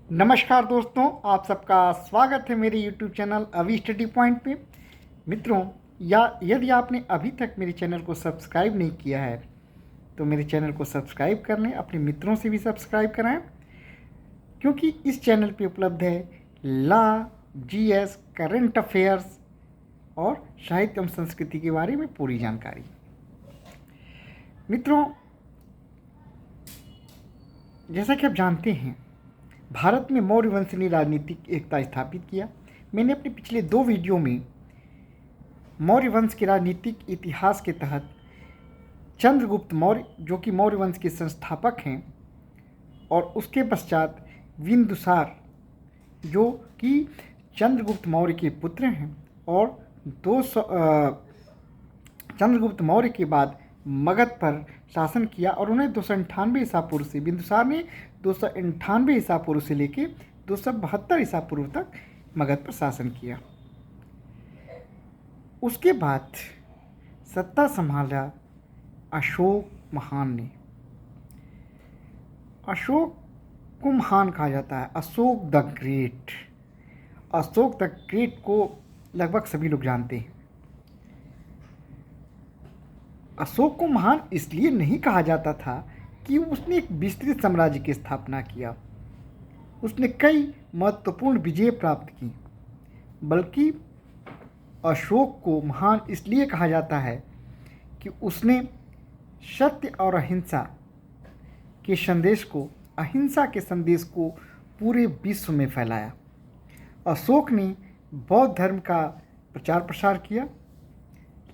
नमस्कार दोस्तों, आप सबका स्वागत है मेरे YouTube चैनल अभी स्टडी पॉइंट पे। मित्रों, या यदि आपने अभी तक मेरे चैनल को सब्सक्राइब नहीं किया है तो मेरे चैनल को सब्सक्राइब कर लें, अपने मित्रों से भी सब्सक्राइब कराएं, क्योंकि इस चैनल पे उपलब्ध है लॉ, जीएस, करंट अफेयर्स और साहित्य एवं संस्कृति के बारे में पूरी जानकारी। मित्रों, जैसा कि आप जानते हैं, भारत में मौर्य वंश ने राजनीतिक एकता स्थापित किया। मैंने अपने पिछले 2 वीडियो में मौर्य वंश के राजनीतिक इतिहास के तहत चंद्रगुप्त मौर्य, जो कि मौर्य वंश के संस्थापक हैं, और उसके पश्चात बिंदुसार, जो कि चंद्रगुप्त मौर्य के पुत्र हैं, और 200 चंद्रगुप्त मौर्य के बाद मगध पर शासन किया और उन्हें 298 ईसा पूर्व से, बिंदुसार ने 298 ईसा पूर्व से लेकर 272 ईसा पूर्व तक मगध पर शासन किया। उसके बाद सत्ता संभाला अशोक महान ने। अशोक को महान कहा जाता है, Ashok the great. Ashok the great को लगभग सभी लोग जानते हैं। अशोक को महान इसलिए नहीं कहा जाता था कि उसने एक विस्तृत साम्राज्य की स्थापना किया, उसने कई महत्वपूर्ण विजय प्राप्त की, बल्कि अशोक को महान इसलिए कहा जाता है कि उसने सत्य और अहिंसा के संदेश को पूरे विश्व में फैलाया। अशोक ने बौद्ध धर्म का प्रचार प्रसार किया,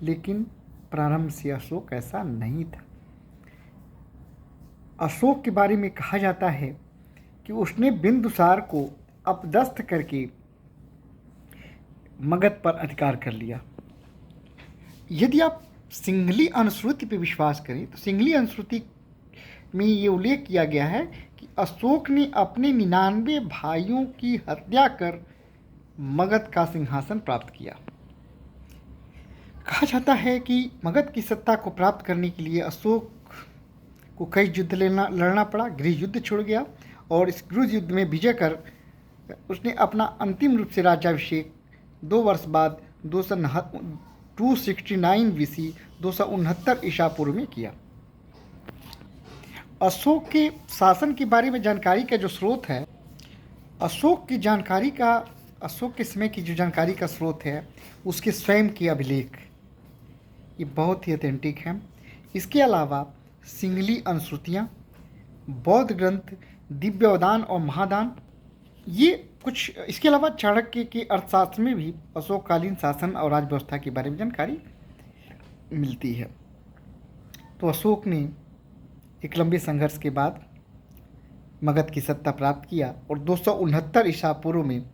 लेकिन प्रारंभ से अशोक ऐसा नहीं था। अशोक के बारे में कहा जाता है कि उसने बिंदुसार को अपदस्थ करके मगध पर अधिकार कर लिया। यदि आप सिंघली अनुश्रुति पर विश्वास करें तो सिंघली अनुश्रुति में ये उल्लेख किया गया है कि अशोक ने अपने 99 भाइयों की हत्या कर मगध का सिंहासन प्राप्त किया। कहा जाता है कि मगध की सत्ता को प्राप्त करने के लिए अशोक को कई युद्ध लड़ना पड़ा, गृह युद्ध छिड़ गया, और इस गृह युद्ध में विजय कर उसने अपना अंतिम रूप से राज्याभिषेक 2 वर्ष बाद 269 BC 269 ईसा पूर्व में किया। अशोक के शासन के बारे में जानकारी का जो स्रोत है, अशोक के समय की जो जानकारी का स्रोत है, उसके स्वयं के अभिलेख, ये बहुत ही ऑथेंटिक है। इसके अलावा सिंघली अनुश्रुतियाँ, बौद्ध ग्रंथ, दिव्यवदान और महादान, ये कुछ, इसके अलावा चाणक्य के अर्थशास्त्र में भी अशोककालीन शासन और राज व्यवस्था के बारे में जानकारी मिलती है। तो अशोक ने एक लंबे संघर्ष के बाद मगध की सत्ता प्राप्त किया और 269 ईसा पूर्व में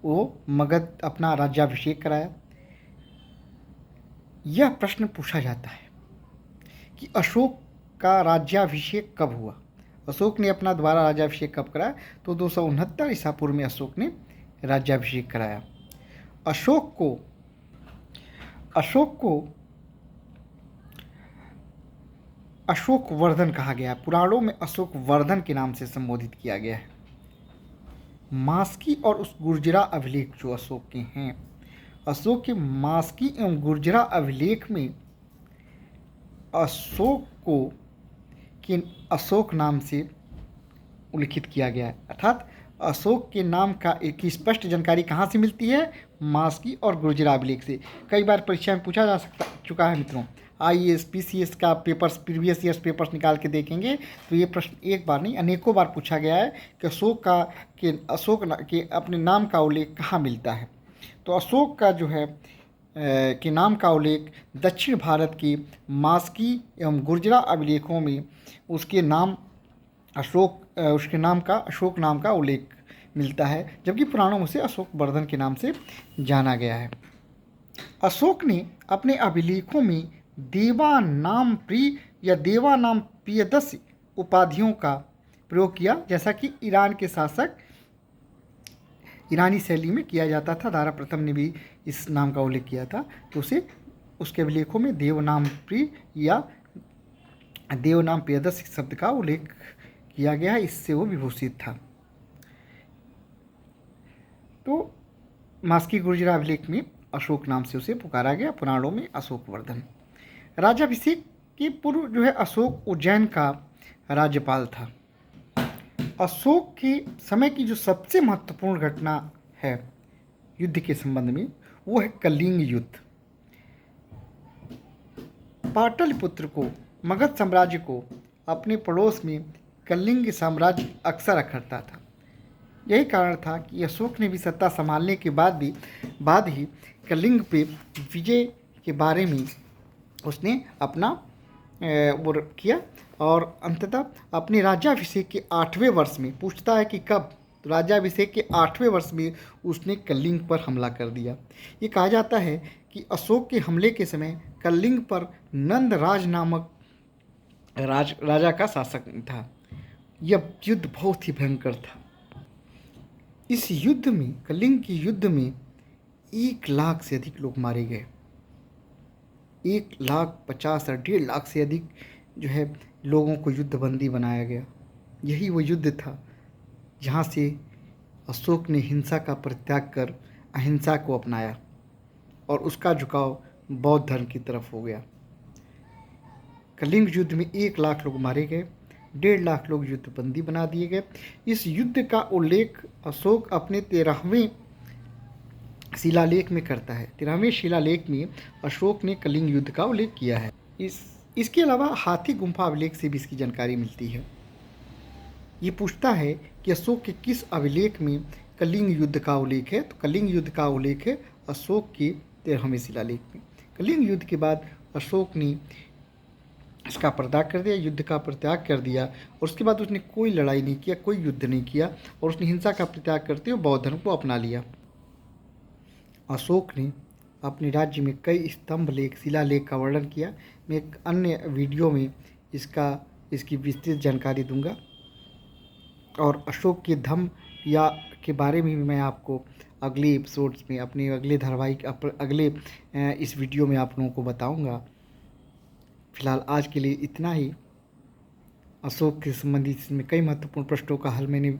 वो मगध अपना राज्याभिषेक कराया। यह प्रश्न पूछा जाता है कि अशोक का राज्याभिषेक कब हुआ, अशोक ने अपना दोबारा राज्याभिषेक कब कराया? तो 269 ईसा पूर्व में अशोक ने राज्याभिषेक कराया। अशोक वर्धन कहा गया है, पुराणों में अशोक वर्धन के नाम से संबोधित किया गया है। मास्की और उस गुर्जरा अभिलेख जो अशोक के हैं, अशोक के मास्की एवं गुर्जरा अभिलेख में अशोक को के अशोक नाम से उल्लिखित किया गया है। अर्थात अशोक के नाम का एक स्पष्ट जानकारी कहाँ से मिलती है? मास्की और गुर्जरा अभिलेख से। कई बार परीक्षा में पूछा चुका है मित्रों। IAS PCS का पेपर्स, प्रीवियस ईयर्स पेपर्स निकाल के देखेंगे तो ये प्रश्न एक बार नहीं अनेकों बार पूछा गया है कि अशोक के अपने नाम का उल्लेख कहाँ मिलता है। तो अशोक का जो है के नाम का उल्लेख दक्षिण भारत के मास्की एवं गुर्जरा अभिलेखों में उसके नाम अशोक नाम का उल्लेख मिलता है, जबकि पुराणों में से अशोक वर्धन के नाम से जाना गया है। अशोक ने अपने अभिलेखों में देवा नाम प्रिय या देवा नाम प्रियदस्य उपाधियों का प्रयोग किया, जैसा कि ईरान के शासक ईरानी शैली में किया जाता था। दारा प्रथम ने भी इस नाम का उल्लेख किया था, तो उसके अभिलेखों में देवनाम प्रिय या देवनाम प्रियदस्य शब्द का उल्लेख किया गया है, इससे वो विभूषित था। तो मास्की गुर्जरा अभिलेख में अशोक नाम से उसे पुकारा गया, पुराणों में अशोकवर्धन। राज्याभिषेक के पूर्व जो है अशोक उज्जैन का राज्यपाल था। अशोक के समय की जो सबसे महत्वपूर्ण घटना है युद्ध के संबंध में वो है कलिंग युद्ध। पाटलिपुत्र को, मगध साम्राज्य को अपने पड़ोस में कलिंग साम्राज्य अक्सर रखता था। यही कारण था कि अशोक ने भी सत्ता संभालने के बाद ही कलिंग पे विजय के बारे में उसने अपना वो किया और अंततः अपने राज्याभिषेक के 8वें वर्ष में, पूछता है कि कब, तो राज्याभिषेक के 8वें वर्ष में उसने कलिंग पर हमला कर दिया। ये कहा जाता है कि अशोक के हमले के समय कलिंग पर नंदराज नामक राजा का शासक था। यह युद्ध बहुत ही भयंकर था। इस युद्ध में, कलिंग के युद्ध में 1 लाख से अधिक लोग मारे गए। 1,50,000 और 1.5 लाख से अधिक जो है लोगों को युद्धबंदी बनाया गया। यही वो युद्ध था जहाँ से अशोक ने हिंसा का परित्याग कर अहिंसा को अपनाया और उसका झुकाव बौद्ध धर्म की तरफ हो गया। कलिंग युद्ध में 1 लाख लोग मारे गए, 1.5 लाख लोग युद्धबंदी बना दिए गए। इस युद्ध का उल्लेख अशोक अपने 13वें शिलालेख में करता है। 13वें शिलालेख में अशोक ने कलिंग युद्ध का उल्लेख किया है। इसके अलावा हाथी गुम्फा अभिलेख से भी इसकी जानकारी मिलती है। ये पूछता है कि अशोक के किस अभिलेख में कलिंग युद्ध का उल्लेख है, तो कलिंग युद्ध का उल्लेख है अशोक के 13वें शिलालेख में। कलिंग युद्ध के बाद अशोक ने इसका परित्याग कर दिया, युद्ध का परित्याग कर दिया और उसके बाद उसने कोई लड़ाई नहीं किया, कोई युद्ध नहीं किया और उसने हिंसा का परित्याग करते हुए बौद्ध धर्म को अपना लिया। अशोक ने अपने राज्य में कई स्तंभ लेख, शिलालेख का वर्णन किया। मैं एक अन्य वीडियो में इसकी विस्तृत जानकारी दूंगा और अशोक के धम्म या के बारे में भी मैं आपको अगले एपिसोड्स में, अपने अगले धारावाहिक, अगले इस वीडियो में आप लोगों को बताऊंगा। फिलहाल आज के लिए इतना ही। अशोक के संबंधित इसमें कई महत्वपूर्ण प्रश्नों का हल मैंने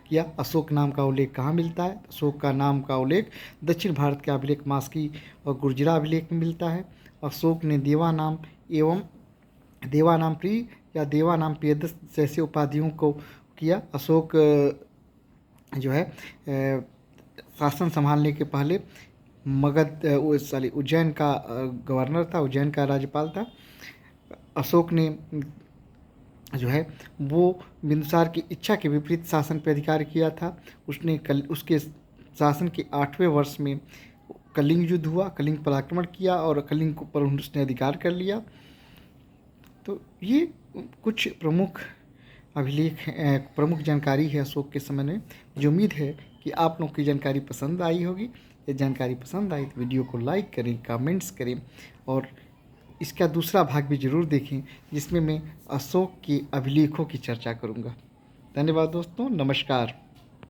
किया। अशोक नाम का उल्लेख कहाँ मिलता है? अशोक का नाम का उल्लेख दक्षिण भारत के अभिलेख मास्की और गुर्जरा अभिलेख में मिलता है। अशोक ने देवानाम एवं देवानाम प्रिय या देवानाम प्रियदर्श जैसे उपाधियों को किया। अशोक जो है शासन संभालने के पहले उज्जैन का गवर्नर था, उज्जैन का राज्यपाल था। अशोक ने जो है वो बिंदुसार की इच्छा के विपरीत शासन पर अधिकार किया था। उसके शासन के 8वें वर्ष में कलिंग युद्ध हुआ, कलिंग पर आक्रमण किया और कलिंग पर उसने अधिकार कर लिया। तो ये कुछ प्रमुख अभिलेख, प्रमुख जानकारी है अशोक के समय में। मुझे उम्मीद है कि आप लोगों की जानकारी पसंद आई होगी। ये जानकारी पसंद आई तो वीडियो को लाइक करें, कमेंट्स करें और इसका दूसरा भाग भी ज़रूर देखें जिसमें मैं अशोक के अभिलेखों की चर्चा करूँगा। धन्यवाद दोस्तों, नमस्कार।